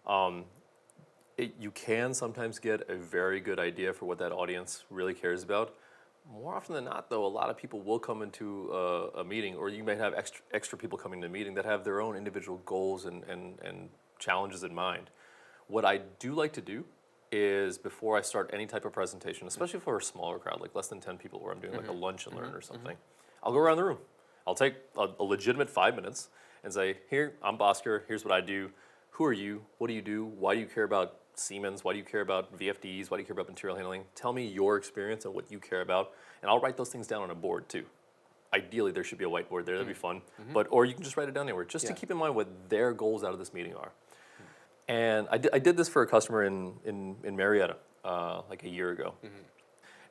You can sometimes get a very good idea for what that audience really cares about. More often than not, though, a lot of people will come into a meeting, or you may have extra people coming to a meeting that have their own individual goals and challenges in mind. What I do like to do is before I start any type of presentation, especially for a smaller crowd, like less than 10 people, where I'm doing like a lunch and learn or something, I'll go around the room. I'll take a legitimate 5 minutes and say, here, I'm Bhaskar, here's what I do. Who are you? What do you do? Why do you care about Siemens? Why do you care about VFDs? Why do you care about material handling? Tell me your experience and what you care about, and I'll write those things down on a board too. Ideally, there should be a whiteboard there. That'd be fun. Or you can just write it down anywhere, just to keep in mind what their goals out of this meeting are. And I did this for a customer in Marietta like a year ago.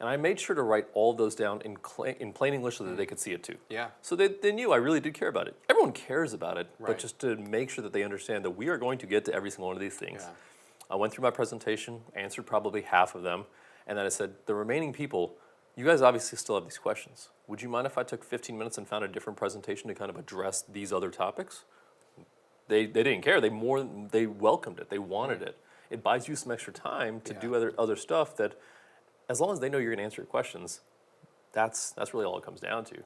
And I made sure to write all of those down in plain English so that they could see it too. Yeah. So they knew I really did care about it. Everyone cares about it, but just to make sure that they understand that we are going to get to every single one of these things. Yeah. I went through my presentation, answered probably half of them, and then I said, the remaining people, you guys obviously still have these questions. Would you mind if I took 15 minutes and found a different presentation to kind of address these other topics? They didn't care. They welcomed it. They wanted it. It buys you some extra time to do other stuff that, as long as they know you're going to answer your questions, that's really all it comes down to.